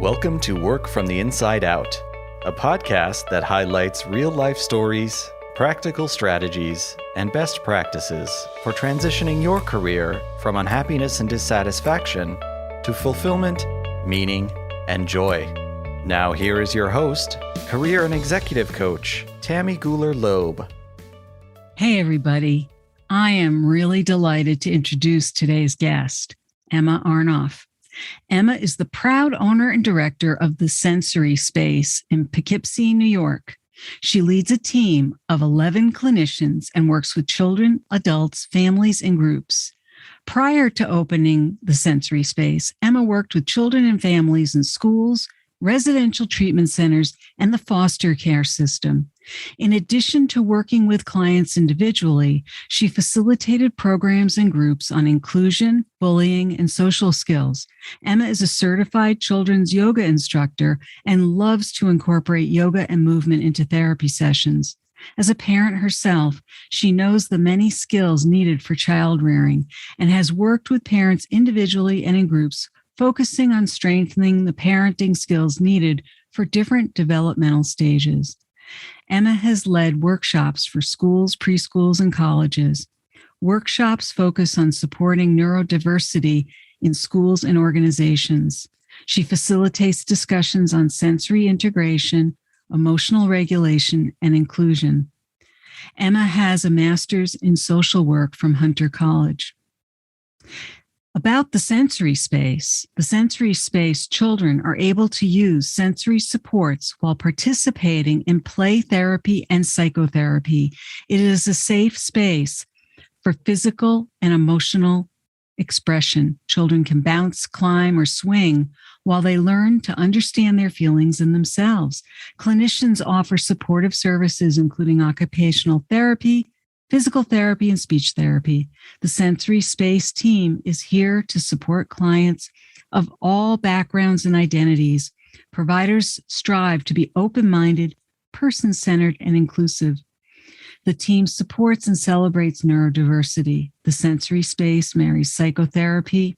Welcome to Work from the Inside Out, a podcast that highlights real-life stories, practical strategies, and best practices for transitioning your career from unhappiness and dissatisfaction to fulfillment, meaning, and joy. Now here is your host, career and executive coach, Tammy Guler-Loeb. Hey everybody, I am really delighted to introduce today's guest, Emma Arnoff. Emma is the proud owner and director of the Sensory Space in Poughkeepsie, New York. She leads a team of 11 clinicians and works with children, adults, families, and groups. Prior to opening the Sensory Space, Emma worked with children and families in schools, residential treatment centers, and the foster care system. In addition to working with clients individually, she facilitated programs and groups on inclusion, bullying, and social skills. Emma is a certified children's yoga instructor and loves to incorporate yoga and movement into therapy sessions. As a parent herself, she knows the many skills needed for child rearing and has worked with parents individually and in groups, focusing on strengthening the parenting skills needed for different developmental stages. Emma has led workshops for schools, preschools, and colleges. Workshops focus on supporting neurodiversity in schools and organizations. She facilitates discussions on sensory integration, emotional regulation, and inclusion. Emma has a master's in social work from Hunter College. About the Sensory Space children are able to use sensory supports while participating in play therapy and psychotherapy. It is a safe space for physical and emotional expression. Children can bounce, climb, or swing while they learn to understand their feelings and themselves. Clinicians offer supportive services, including occupational therapy, physical therapy, and speech therapy. The Sensory Space team is here to support clients of all backgrounds and identities. Providers strive to be open-minded, person-centered, and inclusive. The team supports and celebrates neurodiversity. The Sensory Space marries psychotherapy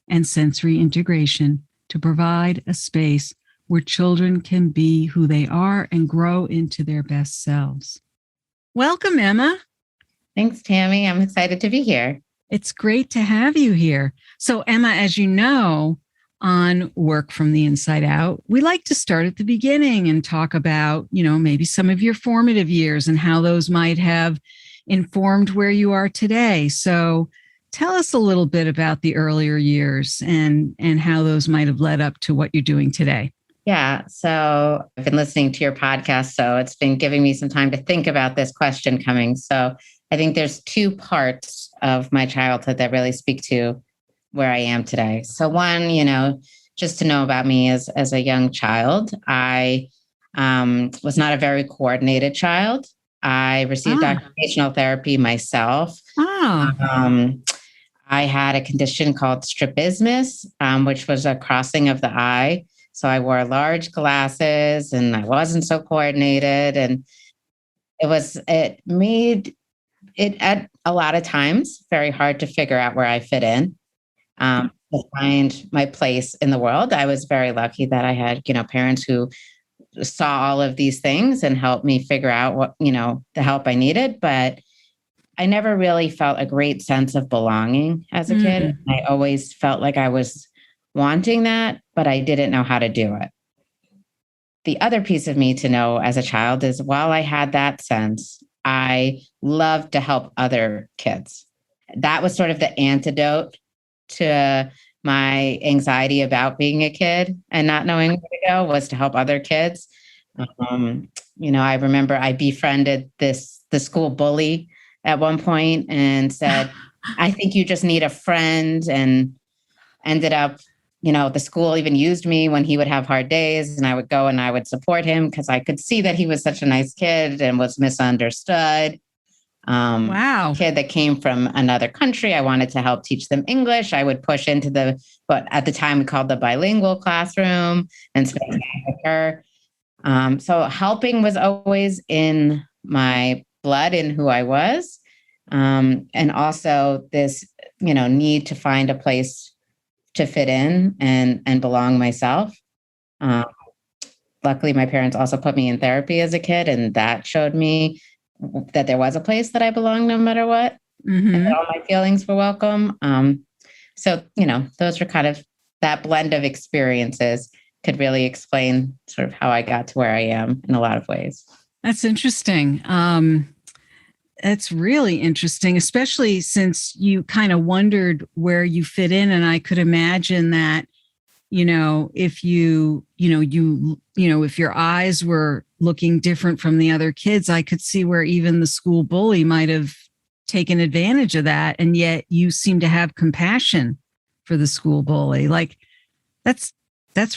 and sensory integration to provide a space where children can be who they are and grow into their best selves. Welcome, Emma. Thanks, Tammy. I'm excited to be here. It's great to have you here. So, Emma, as you know, on Work from the Inside Out, we like to start at the beginning and talk about, maybe some of your formative years and how those might have informed where you are today. So tell us a little bit about the earlier years and how those might have led up to what you're doing today. Yeah. So I've been listening to your podcast, so it's been giving me some time to think about this question coming. So I think there's two parts of my childhood that really speak to where I am today. So one, just to know about me as a young child, I was not a very coordinated child. I received occupational therapy myself. I had a condition called strabismus, which was a crossing of the eye. So I wore large glasses and I wasn't so coordinated. And it made it at a lot of times very hard to figure out where I fit in, to find my place in the world. I was very lucky that I had, parents who saw all of these things and helped me figure out what, the help I needed. But I never really felt a great sense of belonging as a kid. I always felt like I was wanting that, but I didn't know how to do it. The other piece of me to know as a child is while I had that sense, I loved to help other kids. That was sort of the antidote to my anxiety about being a kid and not knowing where to go, was to help other kids. I remember I befriended the school bully at one point and said, I think you just need a friend, and ended up, the school even used me when he would have hard days, and I would go and I would support him because I could see that he was such a nice kid and was misunderstood. Wow. Kid that came from another country. I wanted to help teach them English. I would push into what at the time we called the bilingual classroom and spend time with her. So helping was always in my blood, in who I was. And also this, need to find a place to fit in and belong myself. Um, Luckily, my parents also put me in therapy as a kid, and that showed me that there was a place that I belonged no matter what, and that all my feelings were welcome. So, those were kind of that blend of experiences could really explain sort of how I got to where I am in a lot of ways. That's interesting. That's really interesting, especially since you kind of wondered where you fit in. And I could imagine that, if if your eyes were looking different from the other kids, I could see where even the school bully might have taken advantage of that. And yet you seem to have compassion for the school bully. Like that's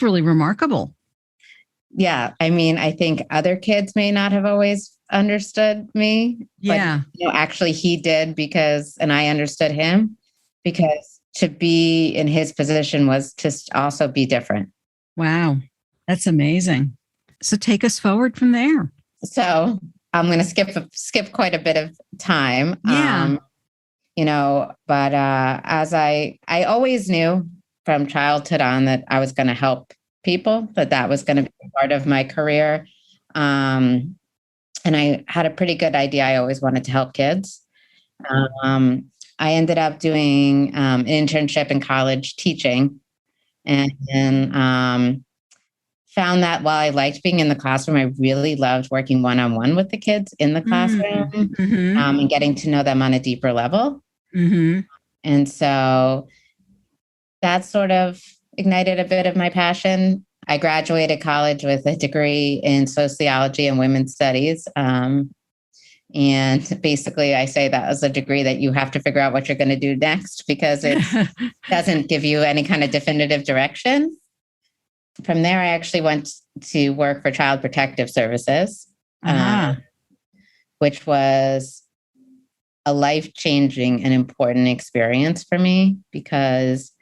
really remarkable. Yeah. I mean, I think other kids may not have always understood me. Yeah. But, actually he did and I understood him, because to be in his position was to also be different. Wow. That's amazing. So take us forward from there. So I'm going to skip quite a bit of time. Yeah. But as I always knew from childhood on that I was going to help people, that was going to be part of my career. And I had a pretty good idea. I always wanted to help kids. I ended up doing an internship in college teaching, and found that while I liked being in the classroom, I really loved working one-on-one with the kids in the classroom, and getting to know them on a deeper level. And so that sort of ignited a bit of my passion. I graduated college with a degree in sociology and women's studies. And basically, I say that as a degree that you have to figure out what you're going to do next, because it doesn't give you any kind of definitive direction. From there, I actually went to work for Child Protective Services, which was a life-changing and important experience for me, because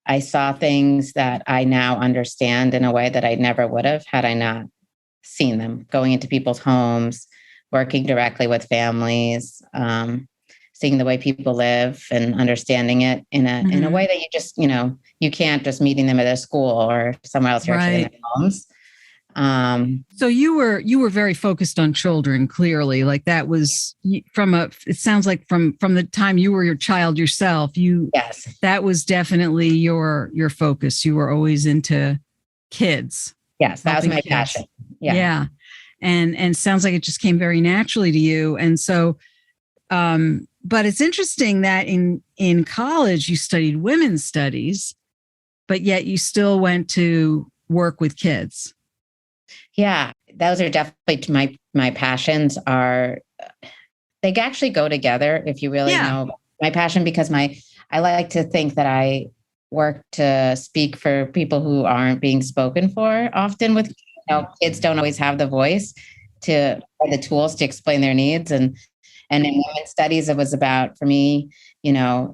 I saw things that I now understand in a way that I never would have had I not seen them. Going into people's homes, working directly with families, seeing the way people live and understanding it in a way that you just, you can't just meeting them at a school or somewhere else. You're actually in their homes. So you were very focused on children, clearly. Like that was it sounds like from the time you were your child yourself, yes, that was definitely your focus. You were always into kids. Yes, that was my passion. Yeah. And sounds like it just came very naturally to you. And so, but it's interesting that in college you studied women's studies, but yet you still went to work with kids. Yeah, those are definitely my passions. They actually go together if you really know my passion, because I like to think that I work to speak for people who aren't being spoken for often. With kids don't always have the voice or the tools to explain their needs, and in women's studies it was about, for me,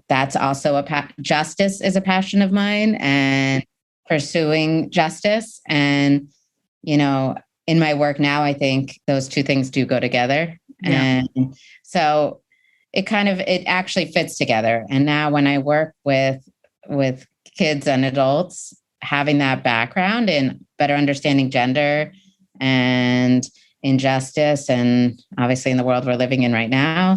that's also justice is a passion of mine, and pursuing justice. And in my work now, I think those two things do go together. Yeah. And so it actually fits together. And now when I work with kids and adults, having that background in better understanding gender and injustice, and obviously in the world we're living in right now,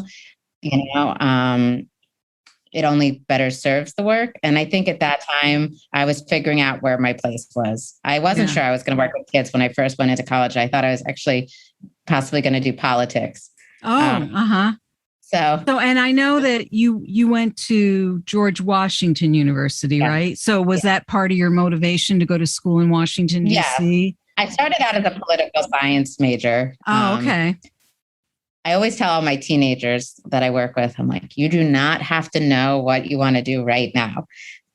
it only better serves the work. And I think at that time, I was figuring out where my place was. I wasn't sure I was going to work with kids when I first went into college. I thought I was actually possibly going to do politics. So, and I know that you went to George Washington University, right? So was that part of your motivation to go to school in Washington, D.C.? I started out as a political science major. Oh, okay. I always tell all my teenagers that I work with, I'm like, you do not have to know what you want to do right now.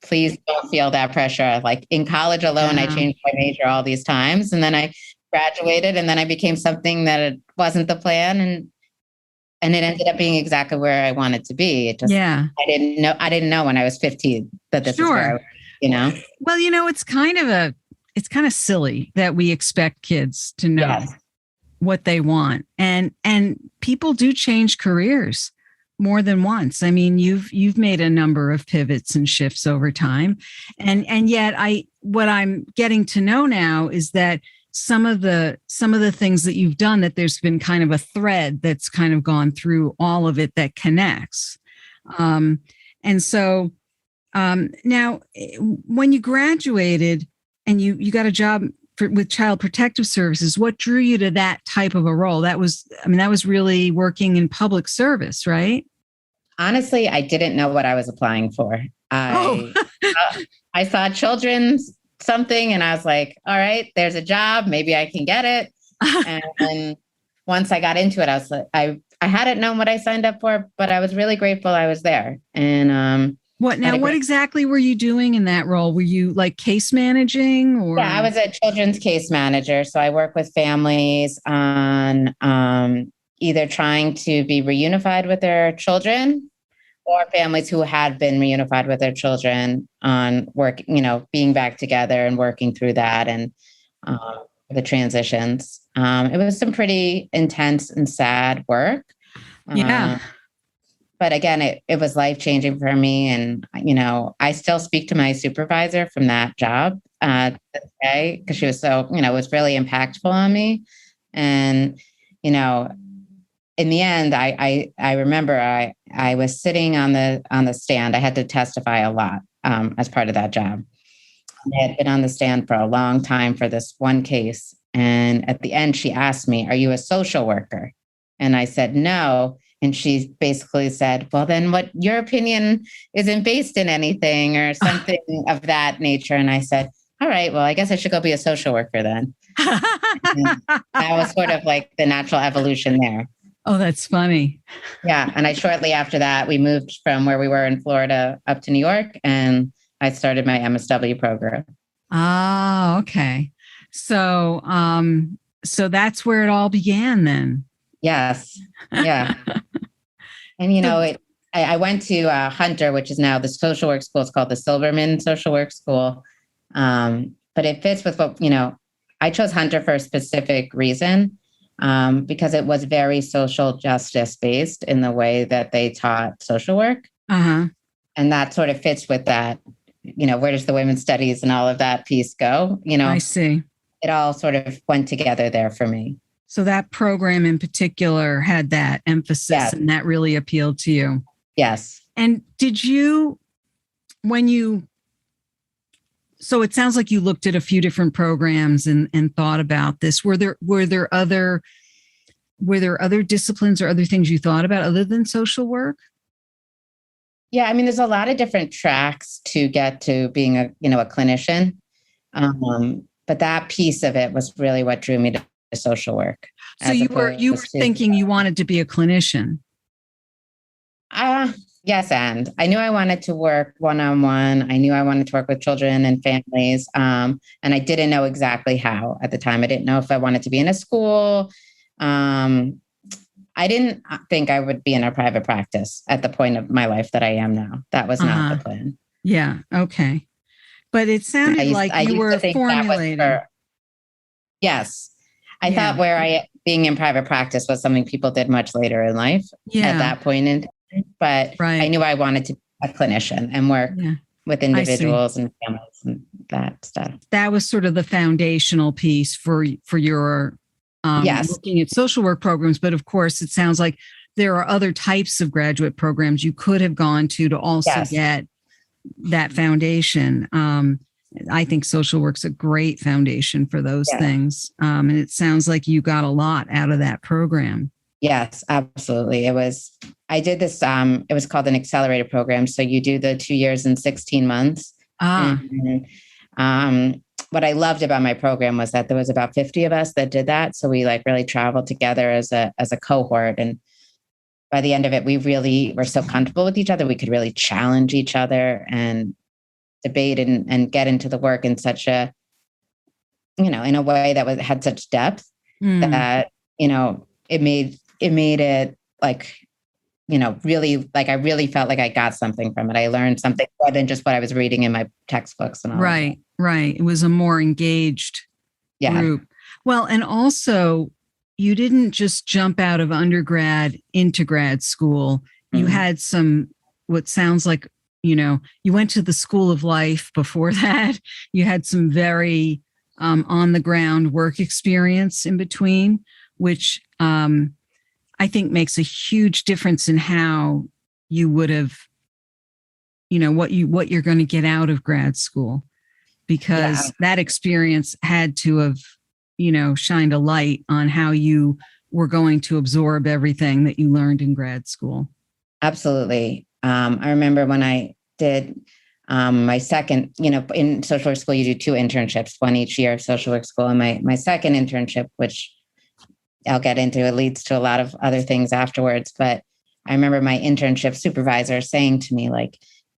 Please don't feel that pressure. Like in college alone, I changed my major all these times, and then I graduated, and then I became something that it wasn't the plan. And it ended up being exactly where I wanted to be. It just, I didn't know when I was 15 that this is where, Well, it's kind of silly that we expect kids to know what they want. And people do change careers more than once. I mean, you've made a number of pivots and shifts over time. And yet what I'm getting to know now is that some of the things that you've done, that there's been kind of a thread that's kind of gone through all of it that connects. And so now when you graduated and you got a job with Child Protective Services, what drew you to that type of a role? That was really working in public service, right? Honestly, I didn't know what I was applying for. I saw children's something and I was like, all right, there's a job. Maybe I can get it. And once I got into it, I was like, I hadn't known what I signed up for, but I was really grateful I was there. And what exactly were you doing in that role? Were you like case managing or? Yeah, I was a children's case manager. So I work with families on either trying to be reunified with their children or families who had been reunified with their children on work, being back together and working through that and the transitions. It was some pretty intense and sad work. Yeah. But again, it was life-changing for me. And, I still speak to my supervisor from that job today because she was so, it was really impactful on me. And, in the end, I remember I was sitting on the stand. I had to testify a lot as part of that job. I had been on the stand for a long time for this one case. And at the end, she asked me, "Are you a social worker?" And I said, "No." And she basically said, "Well, then what your opinion isn't based in anything," or something of that nature. And I said, "All right, well, I guess I should go be a social worker then." That was sort of like the natural evolution there. Oh, that's funny. Yeah. And shortly after that, we moved from where we were in Florida up to New York, and I started my MSW program. Oh, okay. So that's where it all began then. Yes. Yeah. And, I went to Hunter, which is now the social work school. It's called the Silverman Social Work School. But it fits with what, I chose Hunter for a specific reason. Because it was very social justice based in the way that they taught social work. Uh-huh. And that sort of fits with that, where does the women's studies and all of that piece go? I see. It all sort of went together there for me. So that program in particular had that emphasis, yes, and that really appealed to you. Yes. And did you, so it sounds like you looked at a few different programs and thought about this. Were there other disciplines or other things you thought about other than social work? Yeah, there's a lot of different tracks to get to being a clinician. But that piece of it was really what drew me to social work. So you were thinking you wanted to be a clinician. Yes, and I knew I wanted to work one-on-one. I knew I wanted to work with children and families. And I didn't know exactly how at the time. I didn't know if I wanted to be in a school. I didn't think I would be in a private practice at the point of my life that I am now. That was not the plan. Yeah. Okay. But it sounded like you were formulating. Yes. I thought being in private practice was something people did much later in life at that point in time. But I knew I wanted to be a clinician and work with individuals and families and that stuff. That was sort of the foundational piece for your looking at social work programs. But of course, it sounds like there are other types of graduate programs you could have gone to also get that foundation. I think social work's a great foundation for those things. And it sounds like you got a lot out of that program. Yes, absolutely. I did this, it was called an accelerated program. So you do the 2 years and 16 months. And, what I loved about my program was that there was about 50 of us that did that. So we really traveled together as a cohort. And by the end of it, we really were so comfortable with each other. We could really challenge each other and debate and get into the work in such a, in a way that had such depth that, it made it really, I really felt like I got something from it. I learned something more than just what I was reading in my textbooks and all. Right. It was a more engaged group. Well, and also you didn't just jump out of undergrad into grad school. You had what sounds like, you went to the school of life before that. You had some very on the ground work experience in between, which I think makes a huge difference in how you would have, what you're going to get out of grad school, because that experience had to have, shined a light on how you were going to absorb everything that you learned in grad school. Absolutely. I remember when I did my second, in social work school, you do 2 internships, one each year of social work school. And my second internship, which I'll get into, it leads to a lot of other things afterwards. But I remember my internship supervisor saying to me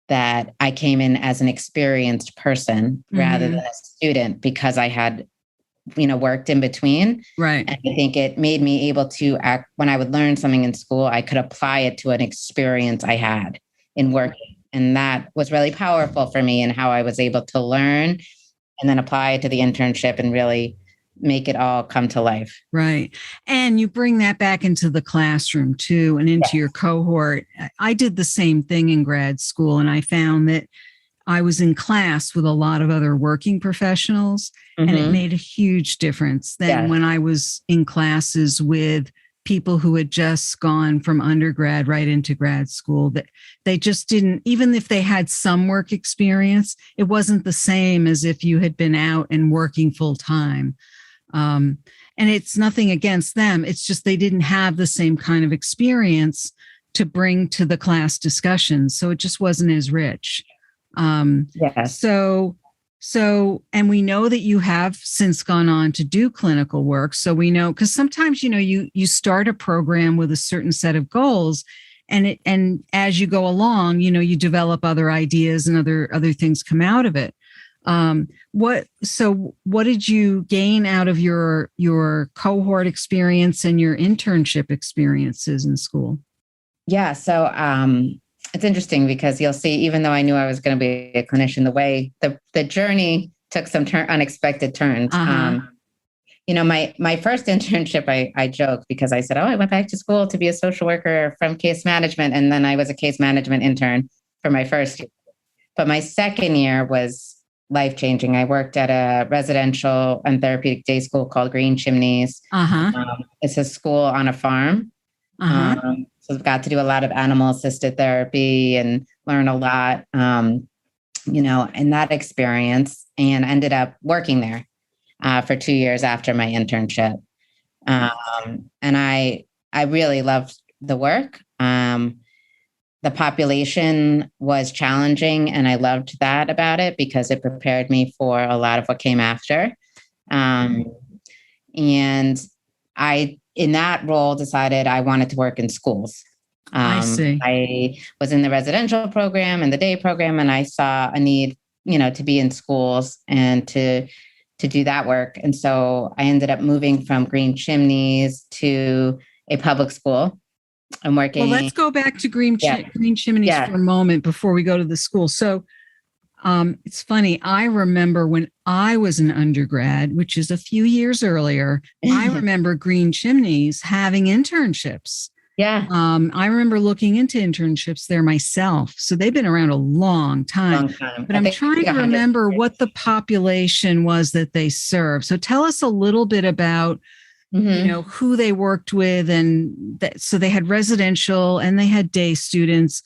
that I came in as an experienced person rather than a student, because I had, worked in between. Right. And I think it made me able to act when I would learn something in school, I could apply it to an experience I had in working. And that was really powerful for me, and how I was able to learn and then apply it to the internship and really make it all come to life. Right. And you bring that back into the classroom too, and into your cohort. I did the same thing in grad school, and I found that I was in class with a lot of other working professionals, and it made a huge difference than when I was in classes with people who had just gone from undergrad right into grad school. That they just didn't, even if they had some work experience, it wasn't the same as if you had been out and working full time. And it's nothing against them. It's just they didn't have the same kind of experience to bring to the class discussions. So it just wasn't as rich. So, and we know that you have since gone on to do clinical work. So we know, because sometimes, you start a program with a certain set of goals, and as you go along, you develop other ideas and other things come out of it. What did you gain out of your cohort experience and your internship experiences in school? Yeah. So, it's interesting because you'll see, even though I knew I was going to be a clinician, the way the journey took some unexpected turns. My first internship, I joked because I said, I went back to school to be a social worker from case management. And then I was a case management intern for my first year. But my second year was life-changing. I worked at a residential and therapeutic day school called Green Chimneys. It's a school on a farm. So I've got to do a lot of animal-assisted therapy and learn a lot, in that experience, and ended up working there for 2 years after my internship. And I really loved the work. The population was challenging, and I loved that about it because it prepared me for a lot of what came after. And I, in that role, decided I wanted to work in schools. I see. I was in the residential program and the day program, and I saw a need, to be in schools and to do that work. And so I ended up moving from Green Chimneys to a public school. I'm working. Well, let's go back to Green Chimneys for a moment before we go to the school. So it's funny. I remember when I was an undergrad, which is a few years earlier, I remember Green Chimneys having internships. Yeah. I remember looking into internships there myself. So they've been around a long time. But I'm trying to remember what the population was that they serve. So tell us a little bit about, who they worked with. And so they had residential and they had day students.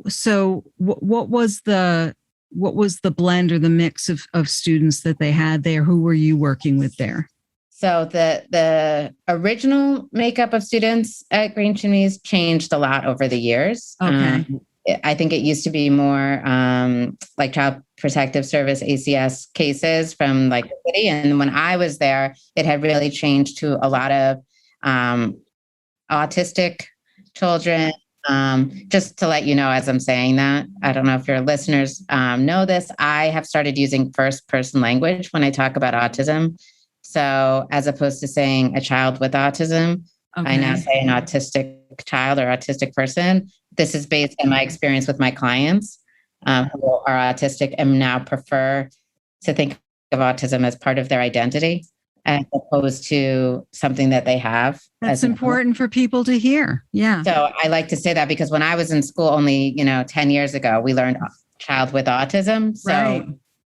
So what was the blend or the mix of students that they had there? Who were you working with there? So the original makeup of students at Green Chimneys changed a lot over the years. Okay. I think it used to be more like Child Protective Service, ACS cases from like the city. And when I was there, it had really changed to a lot of autistic children. Just to let you know, as I'm saying that, I don't know if your listeners know this, I have started using first person language when I talk about autism. So as opposed to saying a child with autism, I now say an autistic child or autistic person. This is based on my experience with my clients who are autistic and now prefer to think of autism as part of their identity. as opposed to something that they have. That's important for people to hear. Yeah. So I like to say that because when I was in school only, 10 years ago, we learned child with autism. So Right.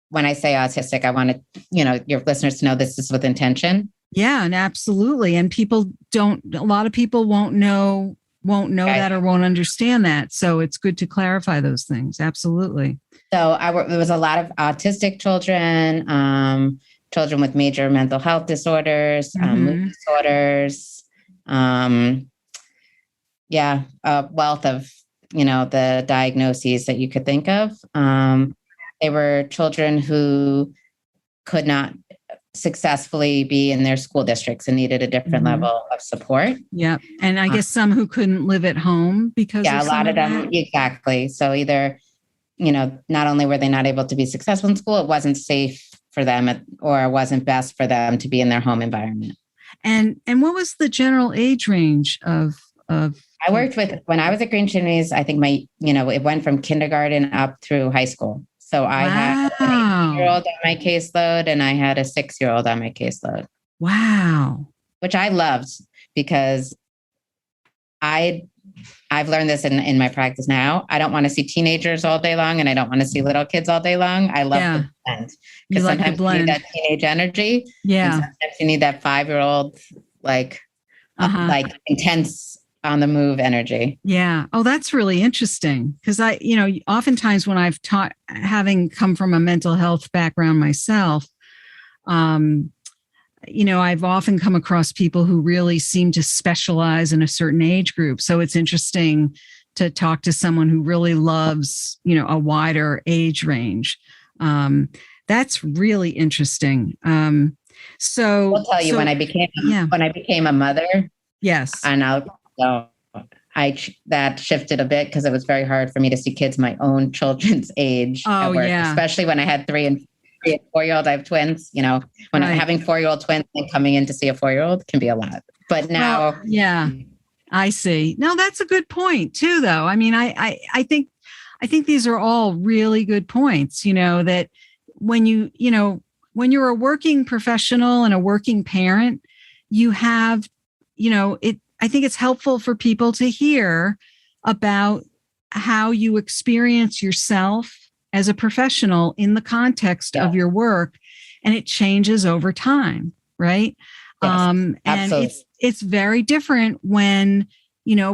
when I say autistic, I want to, your listeners to know this is with intention. Yeah, and absolutely. And a lot of people won't know that or won't understand that. So it's good to clarify those things. Absolutely. So there was a lot of autistic children, children with major mental health disorders, mood disorders, a wealth of, the diagnoses that you could think of. They were children who could not successfully be in their school districts and needed a different level of support. Yeah. And I guess some who couldn't live at home because a lot of them. Exactly. So either, not only were they not able to be successful in school, it wasn't safe for them or it wasn't best for them to be in their home environment. And what was the general age range of I worked with, when I was at Green Chimneys, I think it went from kindergarten up through high school. So I had an 8-year-old on my caseload and I had a 6-year-old on my caseload. Wow. Which I loved because I've learned this in my practice now. I don't want to see teenagers all day long and I don't want to see little kids all day long. I love the blend. Because sometimes you need that teenage energy. Yeah. And sometimes you need that 5-year-old, like intense on the move energy. Yeah. Oh, that's really interesting. Because oftentimes when I've taught, having come from a mental health background myself, I've often come across people who really seem to specialize in a certain age group. So it's interesting to talk to someone who really loves, a wider age range. That's really interesting. So I'll tell you, when I became a mother. Yes. And that shifted a bit because it was very hard for me to see kids my own children's age at work, especially when I had 3 and 4-year-old. I have twins, when I'm having 4-year-old twins and coming in to see a 4-year-old can be a lot. But now. Well, yeah, I see. No, that's a good point too, though. I mean, I think these are all really good points, that when you're a working professional and a working parent, you have, I think it's helpful for people to hear about how you experience yourself as a professional in the context of your work, and it changes over time, right? Yes, and it's very different when,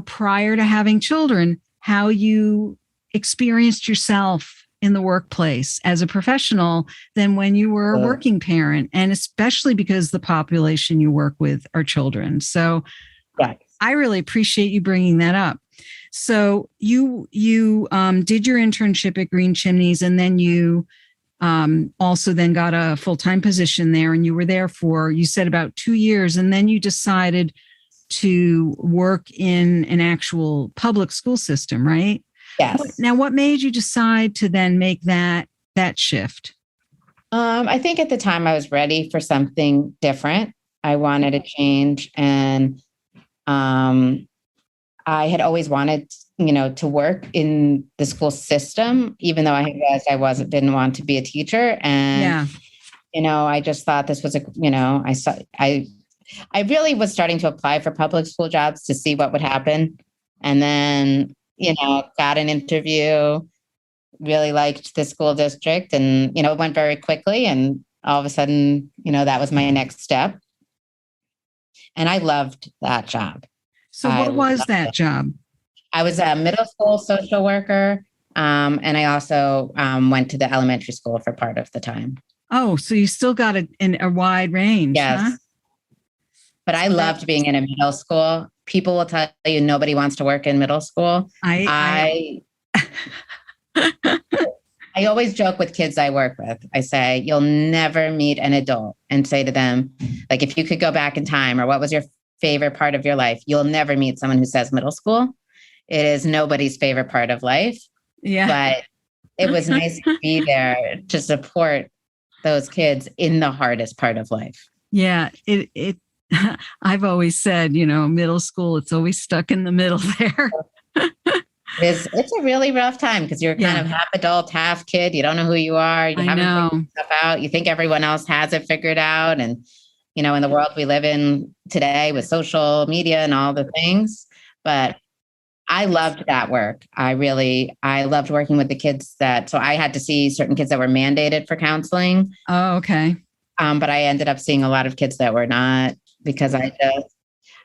prior to having children, how you experienced yourself in the workplace as a professional than when you were a working parent, and especially because the population you work with are children. So I really appreciate you bringing that up. So you did your internship at Green Chimneys, and then you also then got a full-time position there, and you were there for, you said, about 2 years, and then you decided to work in an actual public school system, right? Yes. Now, what made you decide to then make that shift? I think at the time I was ready for something different. I wanted a change, and I had always wanted, to work in the school system, even though I realized didn't want to be a teacher. And, I just thought this was I really was starting to apply for public school jobs to see what would happen. And then, got an interview, really liked the school district, and, it went very quickly. And all of a sudden, that was my next step. And I loved that job. So what was that job? I was a middle school social worker. And I also went to the elementary school for part of the time. Oh, so you still got a wide range. Yes. Huh? But I loved being in a middle school. People will tell you nobody wants to work in middle school. I always joke with kids I work with. I say, you'll never meet an adult and say to them, like, if you could go back in time, or what was your favorite part of your life, you'll never meet someone who says middle school. It is nobody's favorite part of life. Yeah. But it was nice to be there to support those kids in the hardest part of life. Yeah. I've always said, middle school, it's always stuck in the middle there. It's a really rough time because you're kind of half adult, half kid. You don't know who you are. You haven't figured stuff out. You think everyone else has it figured out. And in the world we live in today with social media and all the things. But I loved that work. I loved working with the kids so I had to see certain kids that were mandated for counseling. Oh, okay. But I ended up seeing a lot of kids that were not, because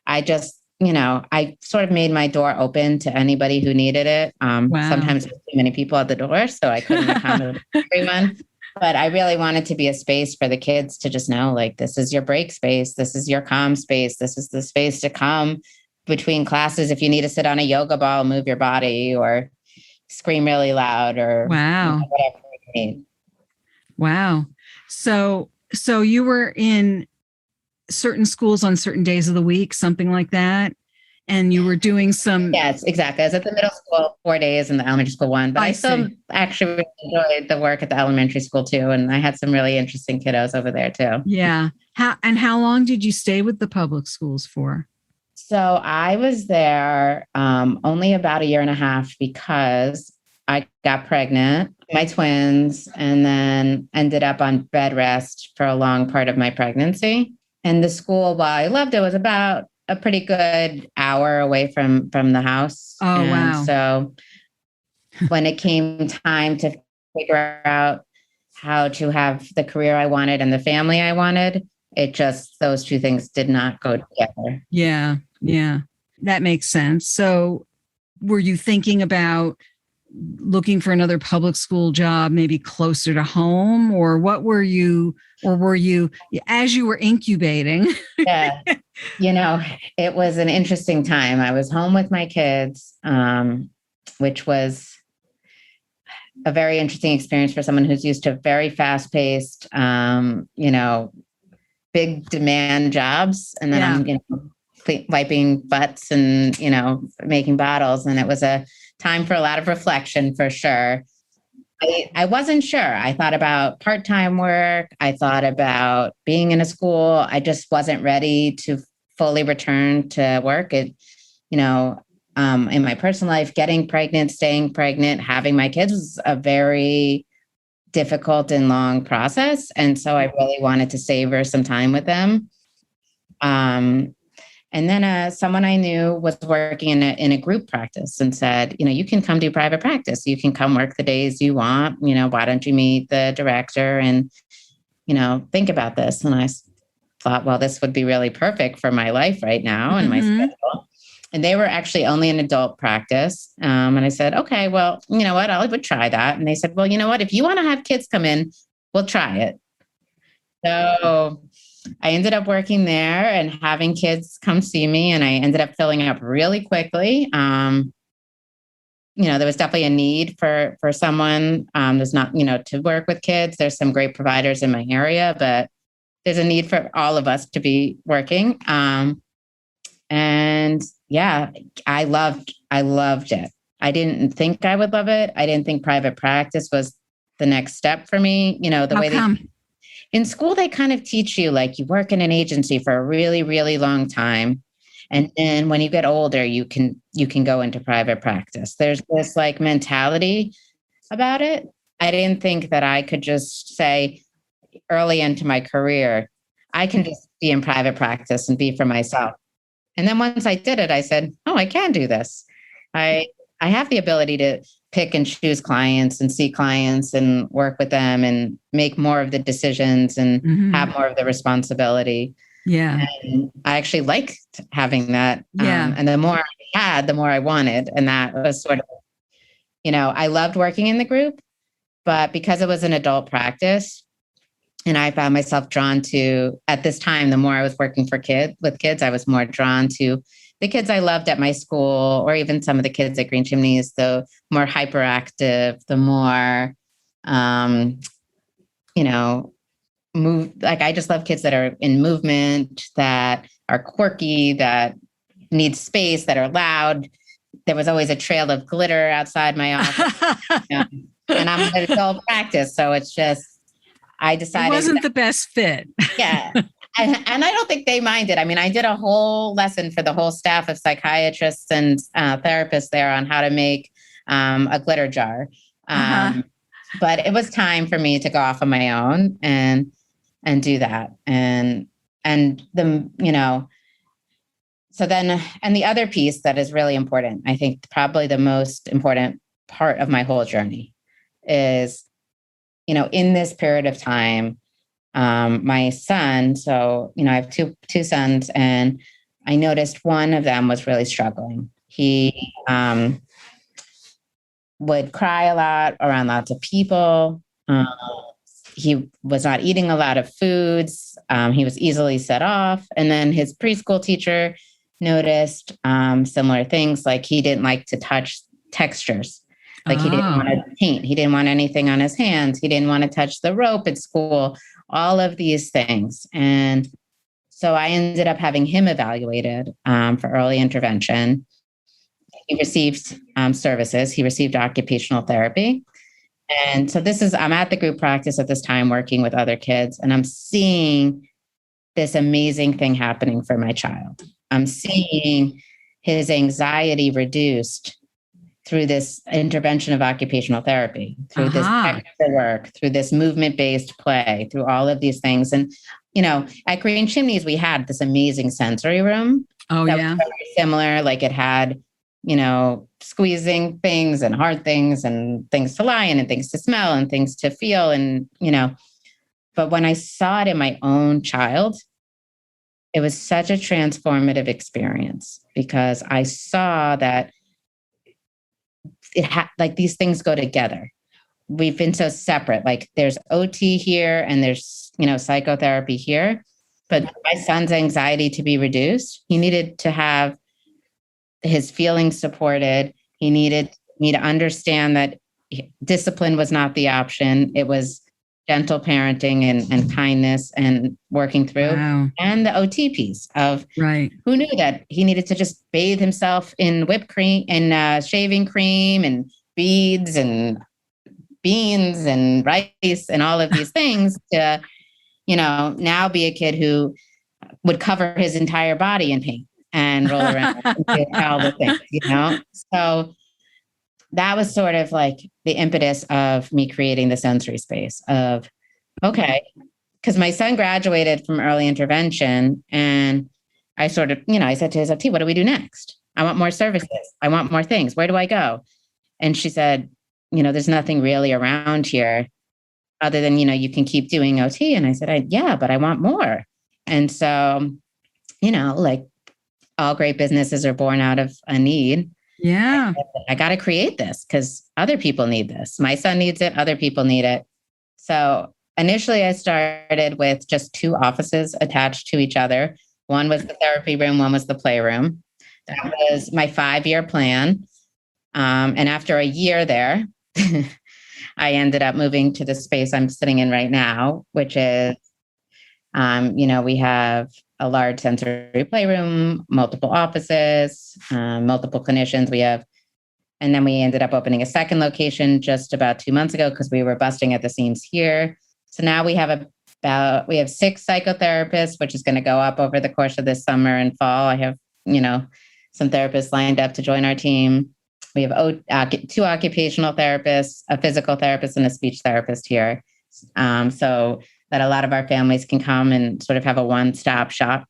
I just, I sort of made my door open to anybody who needed it. Wow. Sometimes there's too many people at the door, so I couldn't accommodate everyone. But I really wanted to be a space for the kids to just know, like, this is your break space. This is your calm space. This is the space to come between classes. If you need to sit on a yoga ball, move your body, or scream really loud, or wow, whatever you need. Wow. So you were in certain schools on certain days of the week, something like that. And you were doing some. Yes, exactly. I was at the middle school 4 days and the elementary school 1, but I still actually really enjoyed the work at the elementary school too. And I had some really interesting kiddos over there too. Yeah. How long did you stay with the public schools for? So I was there only about 1.5 years because I got pregnant, my twins, and then ended up on bed rest for a long part of my pregnancy. And the school, while I loved it, was about a pretty good hour away from the house. Oh, and wow. So when it came time to figure out how to have the career I wanted and the family I wanted, those two things did not go together. Yeah. Yeah. That makes sense. So were you thinking about looking for another public school job, maybe closer to home, or were you, as you were incubating? Yeah. It was an interesting time. I was home with my kids, which was a very interesting experience for someone who's used to very fast-paced, big demand jobs. And then I'm, wiping butts and, making bottles. And it was a time for a lot of reflection, for sure. I wasn't sure. I thought about part-time work. I thought about being in a school. I just wasn't ready to fully return to work. In my personal life, getting pregnant, staying pregnant, having my kids was a very difficult and long process. And so I really wanted to savor some time with them. And then someone I knew was working in a group practice and said, you can come do private practice. You can come work the days you want. Why don't you meet the director and, think about this? And I thought, well, this would be really perfect for my life right now and my schedule. And they were actually only an adult practice. And I said, okay, well, you know what? I would try that. And they said, well, you know what? If you want to have kids come in, we'll try it. So I ended up working there and having kids come see me, and I ended up filling up really quickly. There was definitely a need for someone. There's not, to work with kids. There's some great providers in my area, but there's a need for all of us to be working. And yeah, I loved it. I didn't think I would love it. I didn't think private practice was the next step for me. In school, they kind of teach you, like, you work in an agency for a really, really long time. And then when you get older, you can go into private practice. There's this like mentality about it. I didn't think that I could just say early into my career, I can just be in private practice and be for myself. And then once I did it, I said, oh, I can do this. I have the ability to pick and choose clients and see clients and work with them and make more of the decisions and have more of the responsibility. Yeah. And I actually liked having that. Yeah. And the more I had, the more I wanted. And that was sort of, I loved working in the group, but because it was an adult practice and I found myself drawn to, at this time, the more I was working with kids, I was more drawn to the kids I loved at my school, or even some of the kids at Green Chimneys, the more hyperactive, the more, I just love kids that are in movement, that are quirky, that need space, that are loud. There was always a trail of glitter outside my office. And I'm an adult practice. So it's just, I decided. It wasn't the best fit. Yeah. And I don't think they minded. I mean, I did a whole lesson for the whole staff of psychiatrists and therapists there on how to make a glitter jar. But it was time for me to go off on my own and do that. And And so then, and the other piece that is really important, I think probably the most important part of my whole journey is, in this period of time, my son, so, I have two sons, and I noticed one of them was really struggling. He would cry a lot around lots of people. He was not eating a lot of foods. He was easily set off. And then his preschool teacher noticed similar things, like he didn't like to touch textures. Like he didn't want to paint. He didn't want anything on his hands. He didn't want to touch the rope at school, all of these things. And so I ended up having him evaluated for early intervention. He received services. He received occupational therapy. And so I'm at the group practice at this time working with other kids, and I'm seeing this amazing thing happening for my child. I'm seeing his anxiety reduced through this intervention of occupational therapy, through this extra work, through this movement-based play, through all of these things. And, at Green Chimneys, we had this amazing sensory room. Oh, that yeah. was very similar. Like it had, squeezing things and hard things and things to lie in and things to smell and things to feel. And, but when I saw it in my own child, it was such a transformative experience, because I saw that like these things go together. We've been so separate. Like there's OT here and there's, psychotherapy here, but my son's anxiety to be reduced, he needed to have his feelings supported. He needed me to understand that discipline was not the option. It was gentle parenting and kindness and working through. Wow. And the OT piece of who knew that he needed to just bathe himself in whipped cream and shaving cream and beads and beans and rice and all of these things to, now be a kid who would cover his entire body in paint and roll around and do all the things, So that was sort of like the impetus of me creating the sensory space of, okay, because my son graduated from early intervention, and I sort of, I said to his OT, what do we do next? I want more services. I want more things. Where do I go? And she said, there's nothing really around here other than, you can keep doing OT. And I said, yeah, but I want more. And so, like all great businesses are born out of a need. Yeah. I got to create this because other people need this. My son needs it. Other people need it. So initially I started with just 2 offices attached to each other. One was the therapy room. One was the playroom. That was my 5-year plan. And after a year there, I ended up moving to the space I'm sitting in right now, which is, we have a large sensory playroom, multiple offices, multiple clinicians. And then we ended up opening a second location just about 2 months ago because we were busting at the seams here. So now we have 6 psychotherapists, which is going to go up over the course of this summer and fall. I have, some therapists lined up to join our team. We have 2 occupational therapists, a physical therapist, and a speech therapist here. So that a lot of our families can come and sort of have a one-stop shop.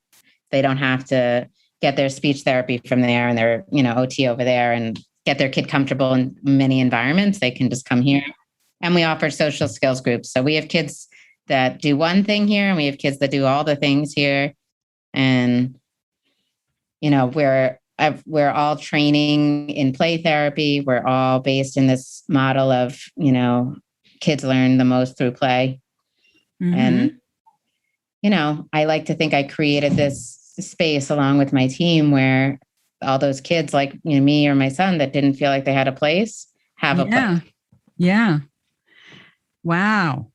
They don't have to get their speech therapy from there and their, OT over there and get their kid comfortable in many environments. They can just come here. And we offer social skills groups. So we have kids that do one thing here, and we have kids that do all the things here. And, we're all training in play therapy. We're all based in this model of, kids learn the most through play. Mm-hmm. And, I like to think I created this space along with my team where all those kids like me or my son that didn't feel like they had a place have a place. Yeah. Wow.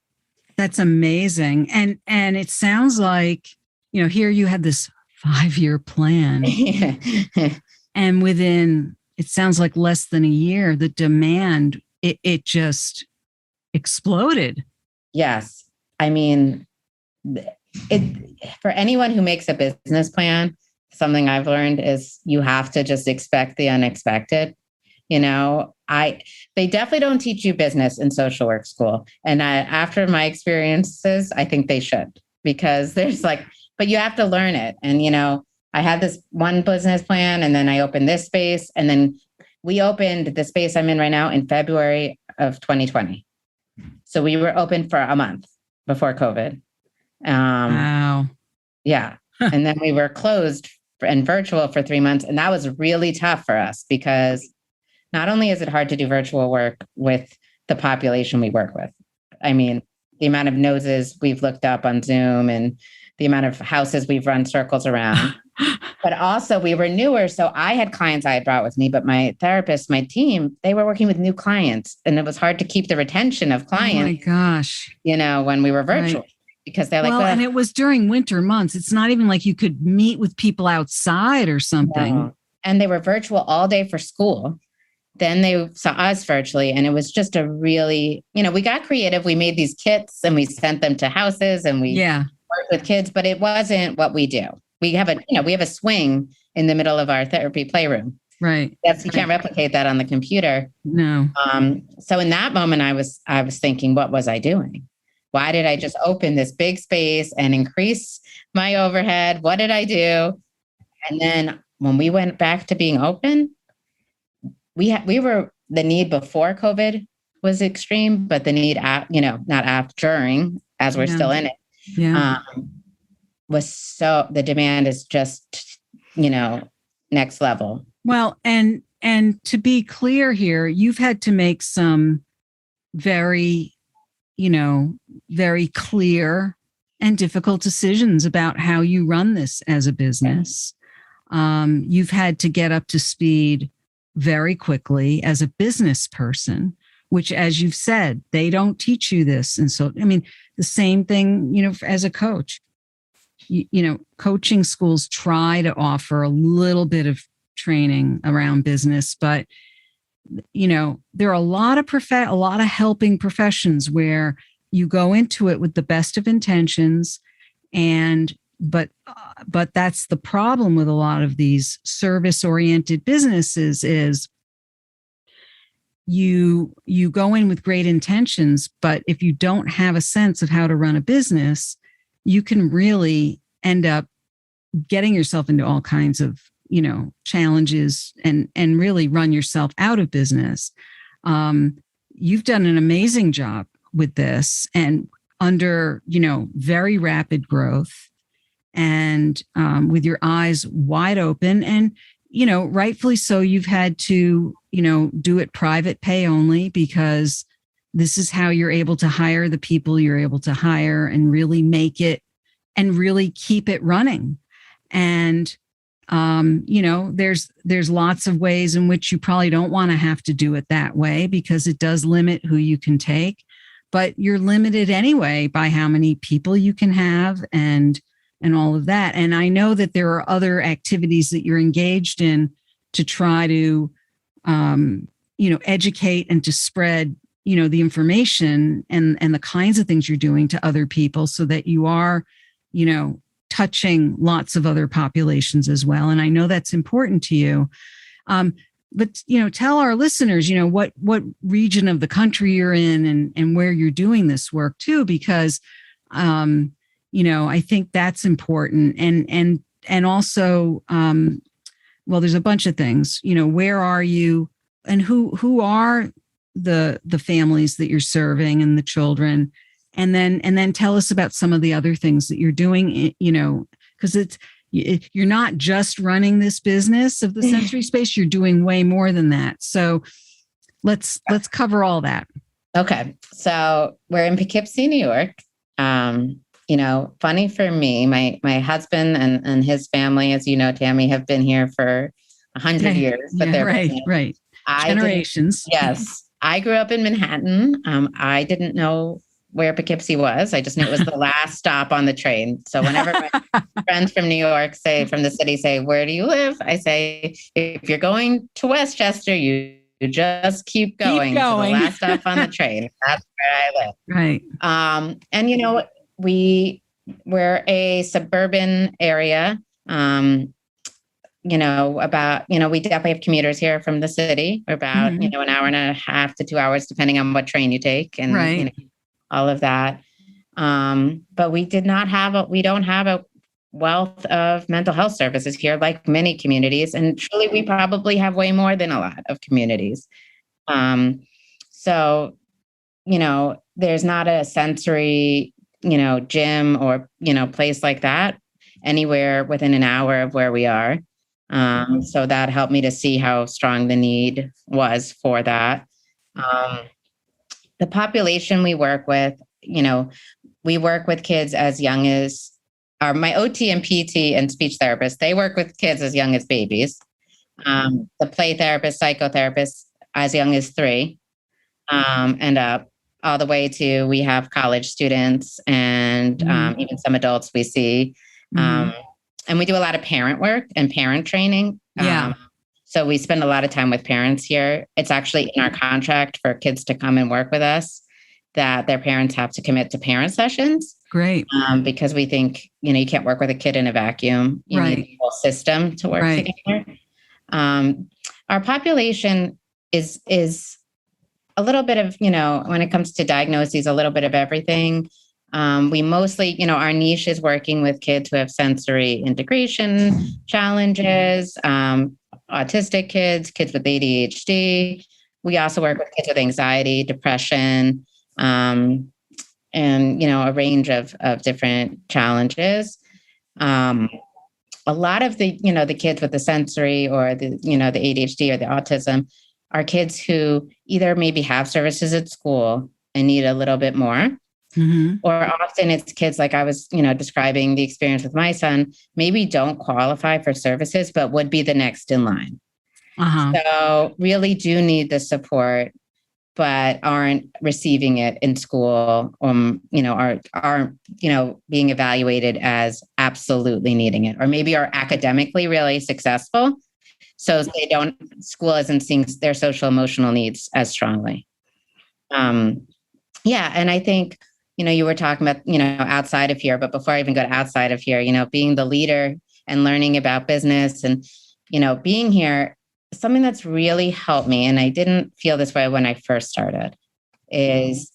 That's amazing. And it sounds like, here you had this 5-year plan and within, it sounds like less than a year, the demand, it just exploded. Yes. I mean, for anyone who makes a business plan, something I've learned is you have to just expect the unexpected. They definitely don't teach you business in social work school. And after my experiences, I think they should, because there's but you have to learn it. And, I had this one business plan, and then I opened this space, and then we opened the space I'm in right now in February of 2020. So we were open for a month before COVID. Wow. Yeah. And then we were closed and virtual for 3 months. And that was really tough for us because not only is it hard to do virtual work with the population we work with. I mean, the amount of noses we've looked up on Zoom and the amount of houses we've run circles around. But also we were newer. So I had clients I had brought with me, but my therapist, my team, they were working with new clients. And it was hard to keep the retention of clients. Oh my gosh. When we were virtual. Right. Because they're like, well, and it was during winter months. It's not even like you could meet with people outside or something. No. And they were virtual all day for school. Then they saw us virtually. And it was just a really, we got creative. We made these kits and we sent them to houses and we worked with kids, but it wasn't what we do. We have a swing in the middle of our therapy playroom. Right. You can't replicate that on the computer. No. So in that moment, I was thinking, what was I doing? Why did I just open this big space and increase my overhead? What did I do? And then when we went back to being open, the need before COVID was extreme, but the need during, as we're still in it, the demand is just, next level. Well, and to be clear here, you've had to make some very clear and difficult decisions about how you run this as a business. You've had to get up to speed very quickly as a business person, which, as you've said, they don't teach you this. And so, the same thing, as a coach, coaching schools try to offer a little bit of training around business, but there are a lot of helping professions where you go into it with the best of intentions, but that's the problem with a lot of these service-oriented businesses is you go in with great intentions, but if you don't have a sense of how to run a business, you can really end up getting yourself into all kinds of challenges and really run yourself out of business. You've done an amazing job with this and under, very rapid growth and with your eyes wide open and, rightfully so, you've had to, do it private pay only because this is how you're able to hire the people you're able to hire and really make it and really keep it running. And there's lots of ways in which you probably don't want to have to do it that way because it does limit who you can take, but you're limited anyway by how many people you can have and all of that. And I know that there are other activities that you're engaged in to try to, educate and to spread, the information and the kinds of things you're doing to other people so that you are, touching lots of other populations as well. And I know that's important to you. But, tell our listeners, what region of the country you're in and where you're doing this work too, because, I think that's important. And also, there's a bunch of things, where are you and who are the families that you're serving and the children? And then tell us about some of the other things that you're doing, because you're not just running this business of the sensory space, you're doing way more than that. So let's cover all that. Okay. So we're in Poughkeepsie, New York. Funny for me, my husband and his family, as you know, Tammy, have been here for 100 years, but they're right. Generations. Yes. I grew up in Manhattan. I didn't know where Poughkeepsie was. I just knew it was the last stop on the train. So whenever my friends from New York from the city say, where do you live? I say, if you're going to Westchester, you just keep going. To the last stop on the train. That's where I live. Right. And we're a suburban area. We definitely have commuters here from the city. We're about, an hour and a half to 2 hours, depending on what train you take. And, all of that. But we don't have wealth of mental health services here, like many communities. And truly, we probably have way more than a lot of communities. So, there's not a sensory, gym or, place like that anywhere within an hour of where we are. So that helped me to see how strong the need was for that. The population we work with, we work with kids as young as my OT and PT and speech therapists. They work with kids as young as babies. The play therapist, psychotherapist, as young as 3, and up, all the way to we have college students and even some adults we see. And we do a lot of parent work and parent training. So we spend a lot of time with parents here. It's actually in our contract for kids to come and work with us that their parents have to commit to parent sessions. Great. Because we think, you can't work with a kid in a vacuum. You need a whole system to work together. Our population is a little bit of, when it comes to diagnoses, a little bit of everything. We mostly, our niche is working with kids who have sensory integration challenges, autistic kids, kids with ADHD. We also work with kids with anxiety, depression, and, a range of different challenges. A lot of the, the kids with the sensory or the, the ADHD or the autism are kids who either maybe have services at school and need a little bit more. Or often it's kids like I was, describing the experience with my son, maybe don't qualify for services, but would be the next in line. So really do need the support, but aren't receiving it in school, aren't being evaluated as absolutely needing it, or maybe are academically really successful. So they school isn't seeing their social emotional needs as strongly. And I think, you were talking about, outside of here, but before I even go to outside of here, being the leader and learning about business and, being here, something that's really helped me, and I didn't feel this way when I first started, is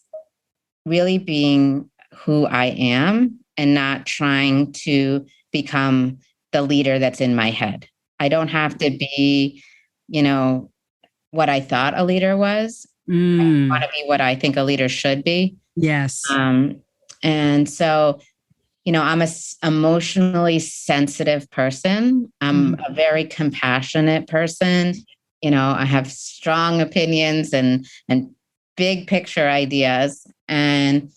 really being who I am and not trying to become the leader that's in my head. I don't have to be, what I thought a leader was. I want to be what I think a leader should be. Yes. And so, I'm an emotionally sensitive person. I'm a very compassionate person. I have strong opinions and big picture ideas. And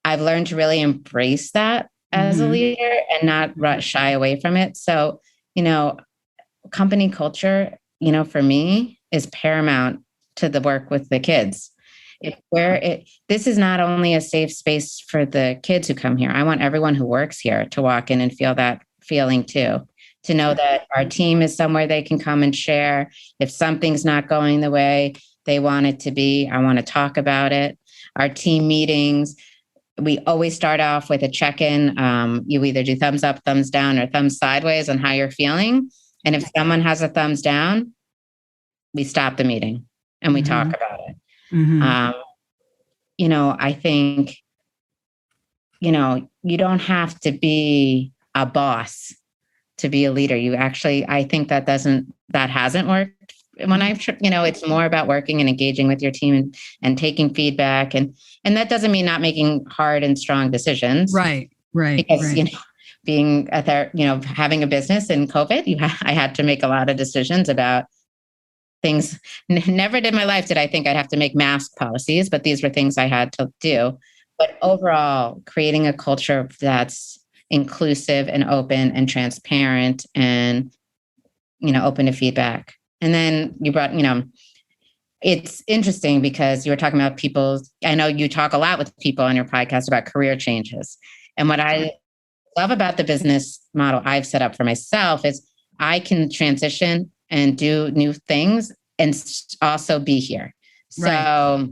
I've learned to really embrace that as a leader and not shy away from it. So, company culture, for me is paramount to the work with the kids. This is not only a safe space for the kids who come here. I want everyone who works here to walk in and feel that feeling too, to know that our team is somewhere they can come and share. If something's not going the way they want it to be, I want to talk about it. Our team meetings, we always start off with a check-in. You either do thumbs up, thumbs down, or thumbs sideways on how you're feeling. And if someone has a thumbs down, we stop the meeting and we talk about it. I think, you don't have to be a boss to be a leader. I think that hasn't worked when it's more about working and engaging with your team and taking feedback. And that doesn't mean not making hard and strong decisions. Right. Because, being having a business in COVID, I had to make a lot of decisions about things. Never in my life did I think I'd have to make mask policies, but these were things I had to do. But overall, creating a culture that's inclusive and open and transparent and, open to feedback. And then you brought, it's interesting because you were talking about I know you talk a lot with people on your podcast about career changes. And what I love about the business model I've set up for myself is I can transition and do new things and also be here. So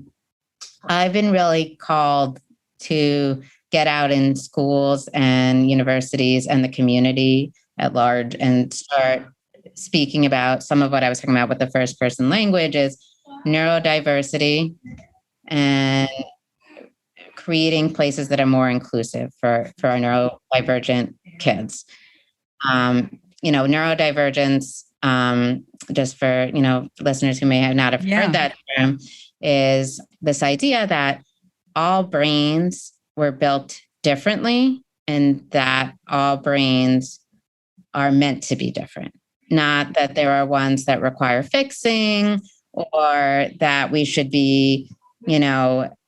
I've been really called to get out in schools and universities and the community at large and start speaking about some of what I was talking about with the first person language is neurodiversity and creating places that are more inclusive for our neurodivergent kids. Neurodivergence, just for, listeners who may have not have heard that term, is this idea that all brains were built differently and that all brains are meant to be different. Not that there are ones that require fixing or that we should be,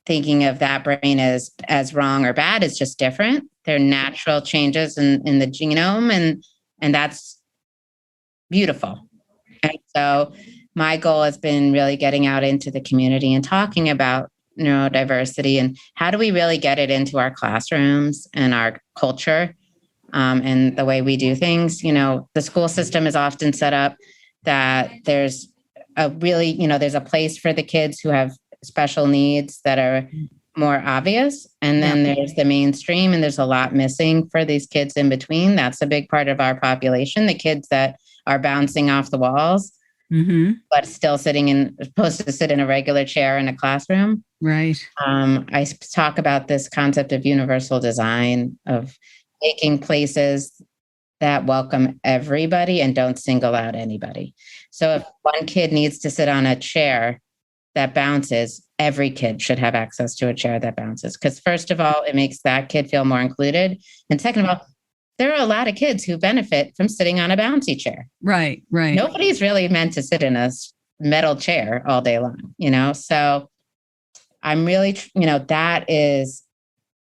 thinking of that brain as wrong or bad. It's just different. They're natural changes in the genome, and that's beautiful. And so my goal has been really getting out into the community and talking about neurodiversity and how do we really get it into our classrooms and our culture, and the way we do things. The school system is often set up that there's there's a place for the kids who have special needs that are more obvious. And then there's the mainstream, and there's a lot missing for these kids in between. That's a big part of our population, the kids that are bouncing off the walls, but still supposed to sit in a regular chair in a classroom. Right. I talk about this concept of universal design, of making places that welcome everybody and don't single out anybody. So if one kid needs to sit on a chair that bounces, every kid should have access to a chair that bounces. Because first of all, it makes that kid feel more included. And second of all, there are a lot of kids who benefit from sitting on a bouncy chair. Right, right. Nobody's really meant to sit in a metal chair all day long, So I'm really, that is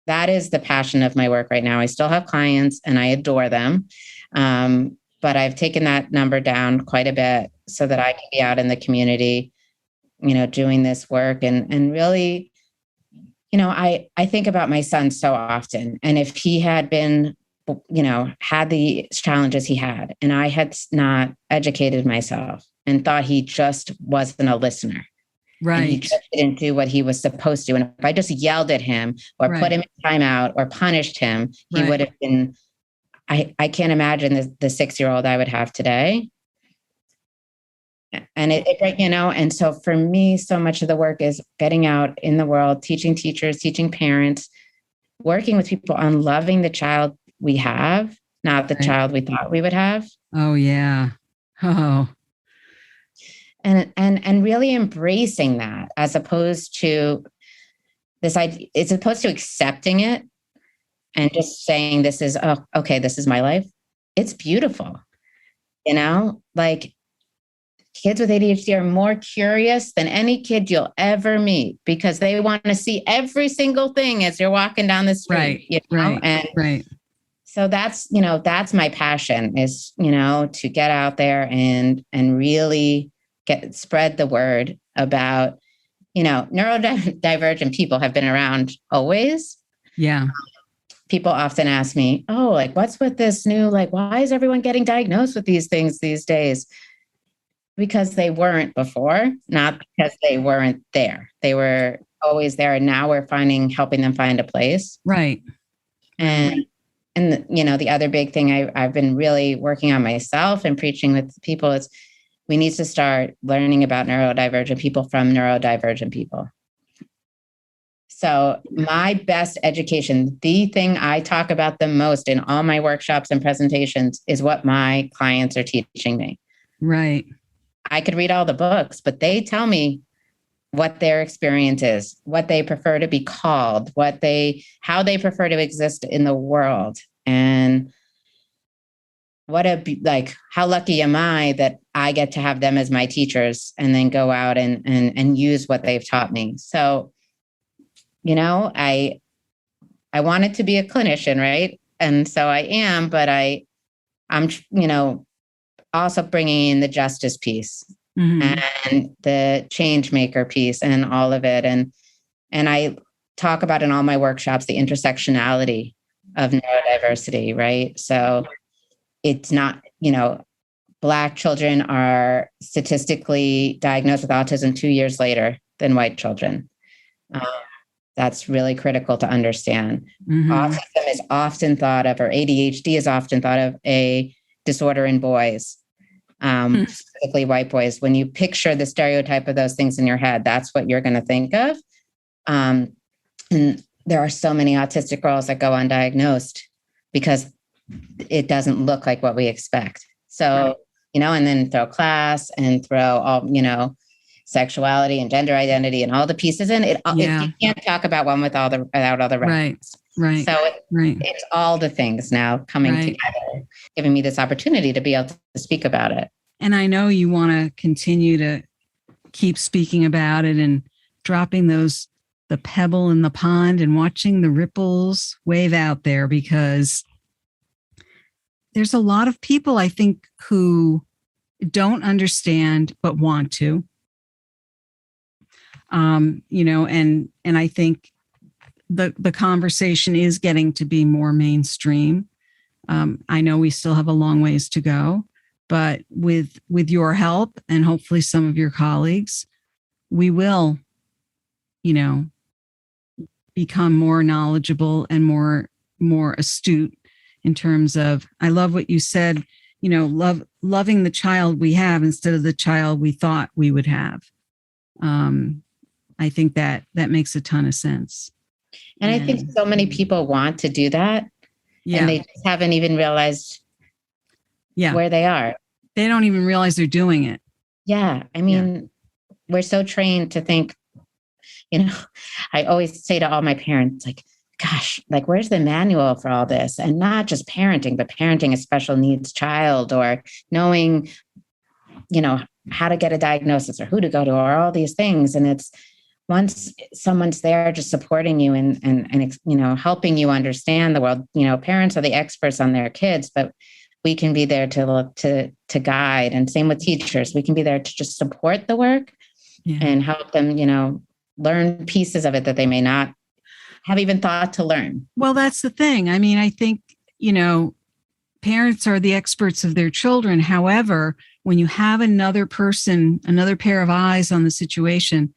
the passion of my work right now. I still have clients and I adore them. But I've taken that number down quite a bit so that I can be out in the community, doing this work and really, I think about my son so often. And if he had been, had the challenges he had, and I had not educated myself and thought he just wasn't a listener. Right. And he just didn't do what he was supposed to. And if I just yelled at him or put him in timeout or punished him, he would have been, I can't imagine the 6-year-old I would have today. And and so for me, so much of the work is getting out in the world, teaching teachers, teaching parents, working with people on loving the child we have, not the child we thought we would have. Oh, yeah. Oh. And really embracing that as opposed to this idea, it's opposed to accepting it and just saying, this is, oh, okay, this is my life. It's beautiful. Like kids with ADHD are more curious than any kid you'll ever meet because they want to see every single thing as you're walking down the street. Right. So that's my passion is, to get out there and really spread the word about, neurodivergent people have been around always. Yeah. People often ask me, oh, like, what's with this new, why is everyone getting diagnosed with these things these days? Because they weren't before, not because they weren't there. They were always there. And now we're helping them find a place. Right. And the other big thing I've been really working on myself and preaching with people is we need to start learning about neurodivergent people from neurodivergent people. So my best education, the thing I talk about the most in all my workshops and presentations is what my clients are teaching me. Right. I could read all the books, but they tell me what their experience is, what they prefer to be called, how they prefer to exist in the world. And how lucky am I that I get to have them as my teachers and then go out and use what they've taught me. So, I wanted to be a clinician, right? And so I am, but I'm also bringing in the justice piece and the change maker piece and all of it. And I talk about in all my workshops, the intersectionality of neurodiversity, right? So it's not, Black children are statistically diagnosed with autism 2 years later than white children. That's really critical to understand. Autism is often thought of, or ADHD is often thought of, a disorder in boys, specifically white boys. When you picture the stereotype of those things in your head, that's what you're going to think of. And there are so many autistic girls that go undiagnosed because it doesn't look like what we expect. So, and then throw class and throw all, sexuality and gender identity and all the pieces in it. You can't talk about one without all the rest. Right. So it's all the things now coming together, giving me this opportunity to be able to speak about it. And I know you want to continue to keep speaking about it and dropping the pebble in the pond and watching the ripples wave out there, because there's a lot of people, I think, who don't understand but want to. And I think the conversation is getting to be more mainstream. I know we still have a long ways to go, but with your help and hopefully some of your colleagues, we will, become more knowledgeable and more astute in terms of, I love what you said, loving the child we have instead of the child we thought we would have. I think that makes a ton of sense. And I think so many people want to do that. Yeah. And they just haven't even realized where they are. They don't even realize they're doing it. Yeah. I mean, we're so trained to think, I always say to all my parents, like, gosh, like, where's the manual for all this? And not just parenting, but parenting a special needs child, or knowing, how to get a diagnosis or who to go to, or all these things. And it's, once someone's there just supporting you and helping you understand the world, parents are the experts on their kids, but we can be there to guide. And same with teachers. We can be there to just support the work and help them, learn pieces of it that they may not have even thought to learn. Well, that's the thing. I mean, I think, parents are the experts of their children. However, when you have another person, another pair of eyes on the situation,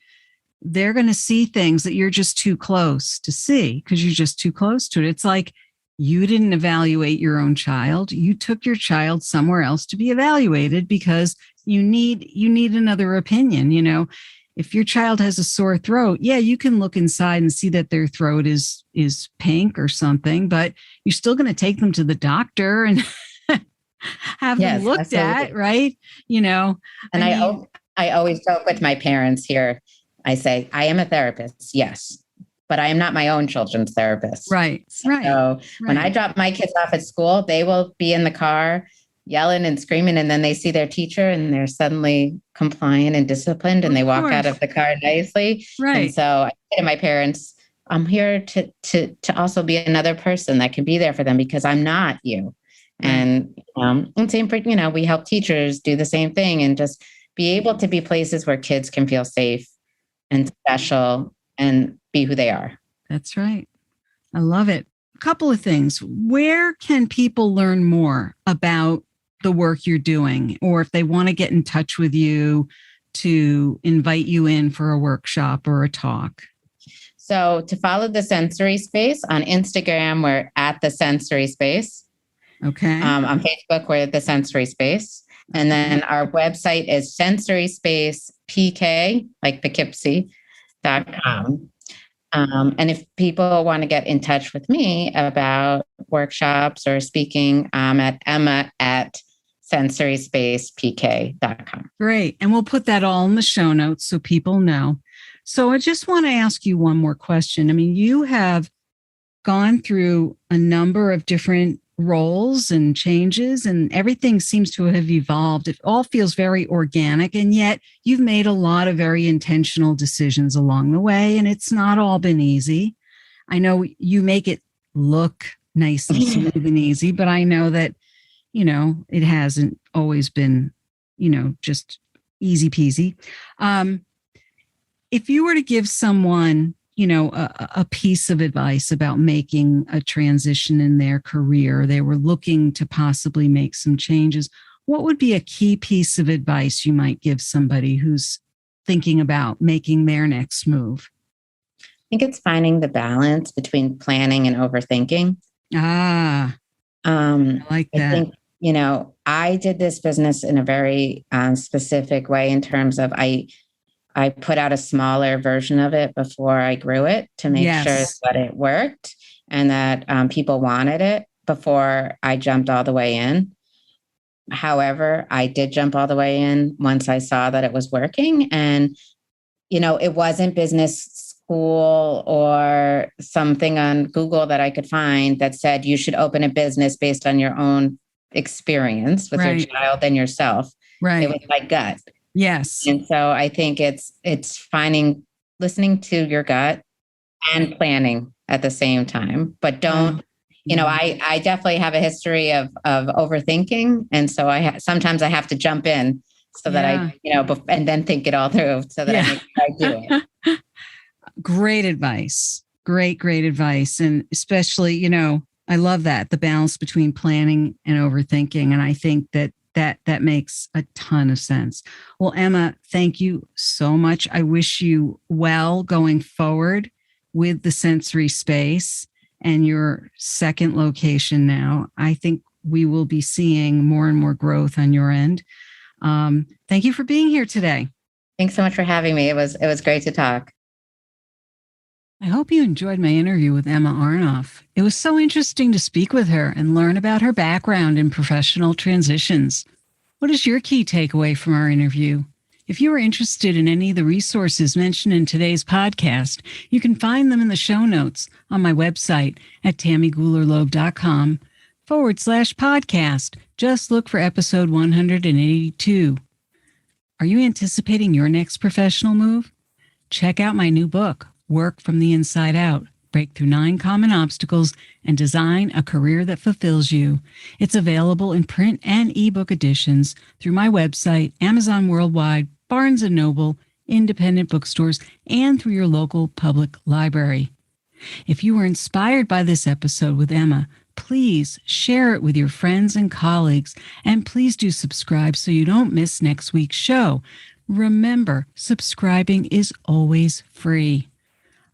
they're going to see things that you're just too close to see because you're just too close to it. It's like you didn't evaluate your own child. You took your child somewhere else to be evaluated because you need another opinion. If your child has a sore throat, you can look inside and see that their throat is pink or something, but you're still going to take them to the doctor and have them looked at, right? And I always joke with my parents here. I say, I am a therapist, yes, but I am not my own children's therapist. Right. So when I drop my kids off at school, they will be in the car yelling and screaming, and then they see their teacher and they're suddenly compliant and disciplined, and they walk out of the car nicely. Right. And so I say to my parents, I'm here to also be another person that can be there for them because I'm not you. And same for, we help teachers do the same thing and just be able to be places where kids can feel safe and special and be who they are. That's right. I love it. A couple of things. Where can people learn more about the work you're doing, or if they want to get in touch with you to invite you in for a workshop or a talk? So to follow the Sensory Space on Instagram, we're at the Sensory Space. Okay. On Facebook, we're at the Sensory Space. And then our website is sensoryspacepk, like Poughkeepsie.com. And if people want to get in touch with me about workshops or speaking, I'm at emma@sensoryspacepk.com. Great. And we'll put that all in the show notes so people know. So I just want to ask you one more question. I mean, you have gone through a number of different roles and changes, and everything seems to have evolved. It all feels very organic, and yet you've made a lot of very intentional decisions along the way, and it's not all been easy. I know you make it look nice and smooth and easy, but I know that, it hasn't always been, just easy peasy. If you were to give someone, a piece of advice about making a transition in their career, they were looking to possibly make some changes, what would be a key piece of advice you might give somebody who's thinking about making their next move? I think it's finding the balance between planning and overthinking. I like that. I think, I did this business in a very specific way in terms of I I put out a smaller version of it before I grew it to make sure that it worked and that people wanted it before I jumped all the way in. However, I did jump all the way in once I saw that it was working. And, it wasn't business school or something on Google that I could find that said you should open a business based on your own experience with your child and yourself. Right. It was my gut. Yes. And so I think it's listening to your gut and planning at the same time, but don't, I definitely have a history of overthinking. And so sometimes I have to jump in so that I, and then think it all through so that I do it. Great advice. Great advice. And especially, I love that, the balance between planning and overthinking. And I think that makes a ton of sense. Well, Emma, thank you so much. I wish you well going forward with the sensory space and your second location now. I think we will be seeing more and more growth on your end. Thank you for being here today. Thanks so much for having me. It was great to talk. I hope you enjoyed my interview with Emma Arnoff. It was so interesting to speak with her and learn about her background in professional transitions. What is your key takeaway from our interview? If you are interested in any of the resources mentioned in today's podcast, you can find them in the show notes on my website at tammygulerloeb.com/podcast. Just look for episode 182. Are you anticipating your next professional move? Check out my new book, Work from the Inside Out, Break Through 9 Common Obstacles and Design a Career That Fulfills You. It's available in print and ebook editions through my website, Amazon Worldwide, Barnes & Noble, independent bookstores, and through your local public library. If you were inspired by this episode with Emma, please share it with your friends and colleagues, and please do subscribe so you don't miss next week's show. Remember, subscribing is always free.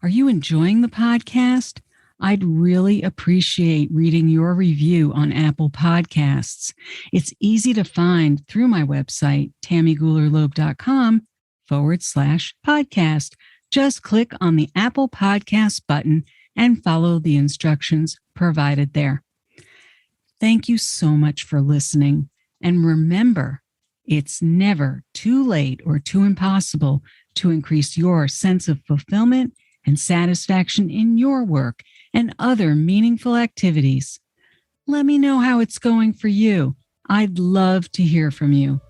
Are you enjoying the podcast? I'd really appreciate reading your review on Apple Podcasts. It's easy to find through my website, tammygulerloeb.com/podcast. Just click on the Apple Podcast button and follow the instructions provided there. Thank you so much for listening. And remember, it's never too late or too impossible to increase your sense of fulfillment and satisfaction in your work and other meaningful activities. Let me know how it's going for you. I'd love to hear from you.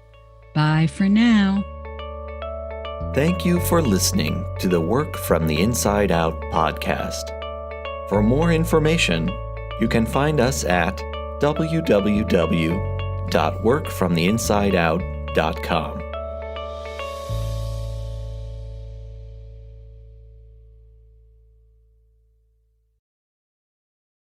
Bye for now. Thank you for listening to the Work from the Inside Out podcast. For more information, you can find us at www.workfromtheinsideout.com.